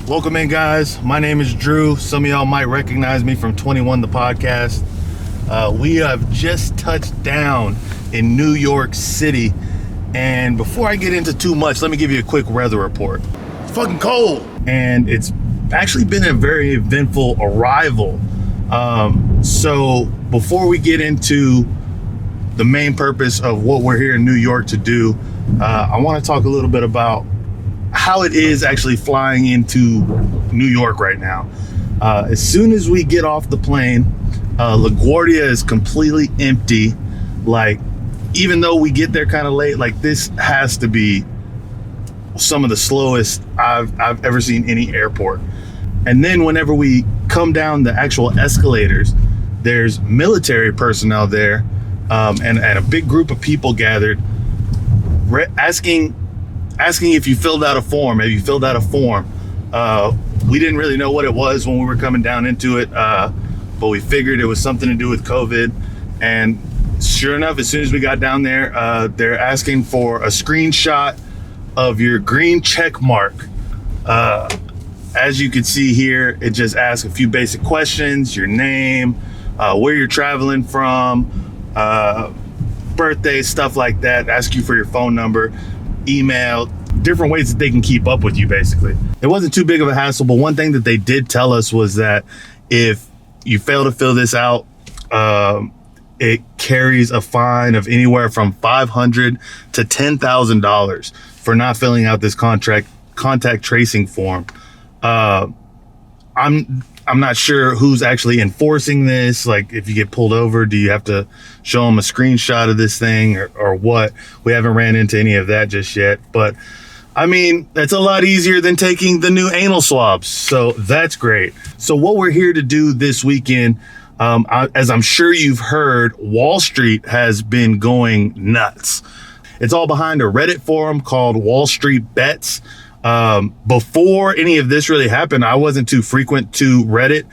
Welcome in, guys. My name is Drew. Some of y'all might recognize me from 21 the podcast. We have just touched down in New York City. And before I get into too much, let me give you a quick weather report. It's fucking cold. And it's actually been a very eventful arrival. So before we get into the main purpose of what we're here in New York to do, I want to talk a little bit about how it is actually flying into New York right now. As soon as we get off the plane, LaGuardia is completely empty. Like, even though we get there kind of late, like, this has to be some of the slowest I've ever seen any airport. And then whenever we come down the actual escalators, there's military personnel there, and a big group of people gathered, asking if you filled out a form. Have you filled out a form? We didn't really know what it was when we were coming down into it, but we figured it was something to do with COVID. And sure enough, as soon as we got down there, they're asking for a screenshot of your green check mark. As you can see here, it just asks a few basic questions: your name, where you're traveling from, birthday, stuff like that. Ask you for your phone number, email, different ways that they can keep up with you, basically. It wasn't too big of a hassle, but one thing that they did tell us was that if you fail to fill this out, it carries a fine of anywhere from $500 to $10,000 for not filling out this contact tracing form. I'm not sure who's actually enforcing this. Like, if you get pulled over, do you have to show them a screenshot of this thing or what? We haven't ran into any of that just yet. But, I mean, that's a lot easier than taking the new anal swabs. So that's great. So what we're here to do this weekend, as I'm sure you've heard, Wall Street has been going nuts. It's all behind a Reddit forum called Wall Street Bets. Before any of this really happened, I wasn't too frequent to Reddit,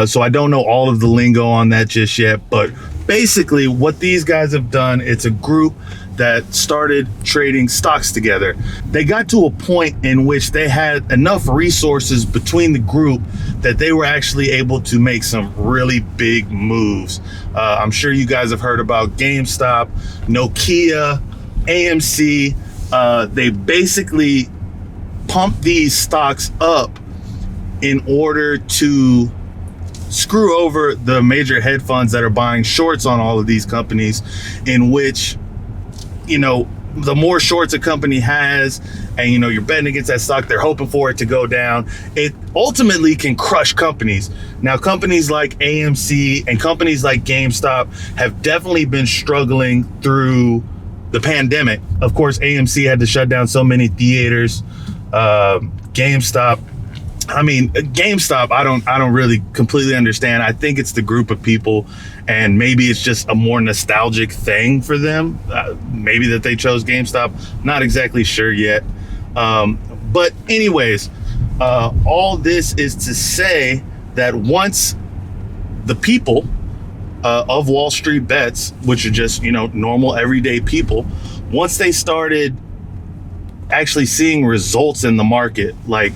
so I don't know all of the lingo on that just yet. But basically what these guys have done, it's a group that started trading stocks together. They got to a point in which they had enough resources between the group that they were actually able to make some really big moves. I'm sure you guys have heard about GameStop, Nokia, AMC. They basically pump these stocks up in order to screw over the major hedge funds that are buying shorts on all of these companies, in which, you know, the more shorts a company has and, you know, you're betting against that stock, they're hoping for it to go down. It ultimately can crush companies. Now, companies like AMC and companies like GameStop have definitely been struggling through the pandemic. Of course, AMC had to shut down so many theaters. GameStop, I don't really completely understand. I think it's the group of people, and maybe it's just a more nostalgic thing for them. Maybe that they chose GameStop. Not exactly sure yet. But anyways, all this is to say that once the people of Wall Street Bets, which are just, you know, normal everyday people, once they started actually seeing results in the market, like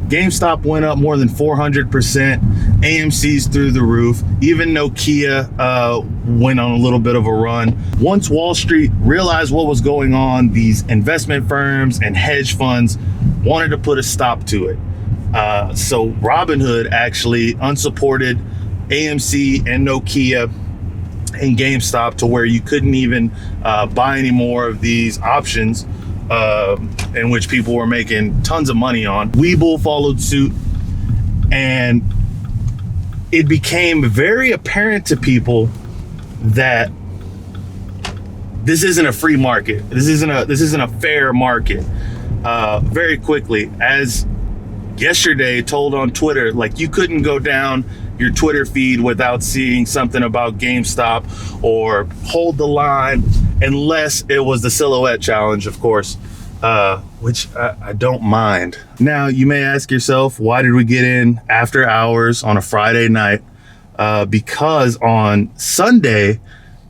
GameStop went up more than 400%, AMC's through the roof, even Nokia went on a little bit of a run. Once Wall Street realized what was going on, these investment firms and hedge funds wanted to put a stop to it. So Robinhood actually unsupported AMC and Nokia and GameStop to where you couldn't even buy any more of these options, in which people were making tons of money on. Webull followed suit, and it became very apparent to people that this isn't a free market. This isn't a fair market. Very quickly, as yesterday told on Twitter, like, you couldn't go down your Twitter feed without seeing something about GameStop or hold the line, unless it was the silhouette challenge, of course, which I don't mind. Now, you may ask yourself, why did we get in after hours on a Friday night? Because on Sunday,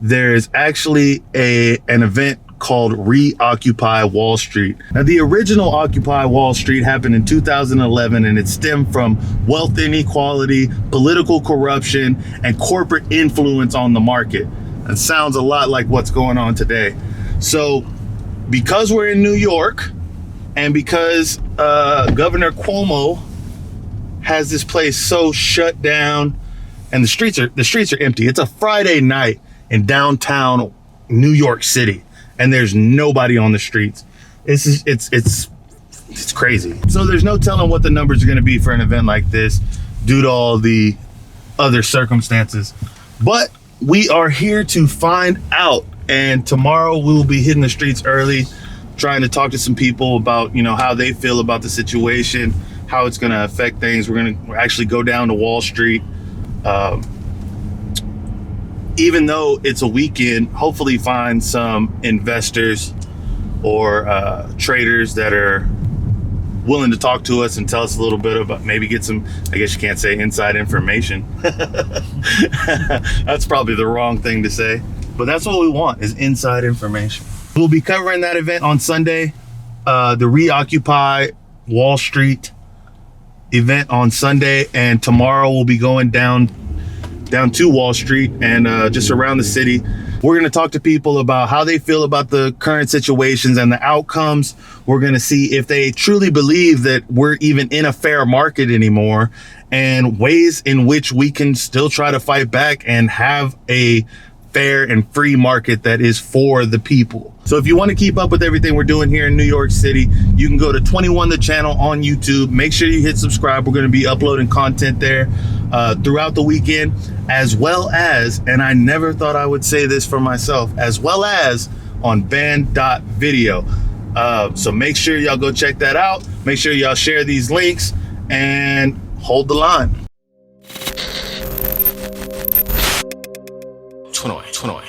there's actually an event called Reoccupy Wall Street. Now, the original Occupy Wall Street happened in 2011, and it stemmed from wealth inequality, political corruption, and corporate influence on the market. It sounds a lot like what's going on today. So because we're in New York, and because Governor Cuomo has this place so shut down, and the streets are empty. It's a Friday night in downtown New York City, and there's nobody on the streets. It's crazy. So there's no telling what the numbers are going to be for an event like this due to all the other circumstances. But we are here to find out, and tomorrow we will be hitting the streets early, trying to talk to some people about, how they feel about the situation, how it's going to affect things. We're going to actually go down to Wall Street. Even though it's a weekend, hopefully find some investors or traders that are willing to talk to us and tell us a little bit about, maybe get some, I guess you can't say inside information. That's probably the wrong thing to say, but that's what we want, is inside information. We'll be covering that event on Sunday, the Reoccupy Wall Street event on Sunday, and tomorrow we'll be going down to Wall Street and just around the city. We're going to talk to people about how they feel about the current situations and the outcomes. We're going to see if they truly believe that we're even in a fair market anymore, and ways in which we can still try to fight back and have a fair and free market that is for the people. So if you want to keep up with everything we're doing here in New York City, you can go to 21 The Channel on YouTube. Make sure you hit subscribe. We're going to be uploading content there throughout the weekend, as well as, and I never thought I would say this for myself, as well as on band.video. So make sure y'all go check that out. Make sure y'all share these links and hold the line. 21.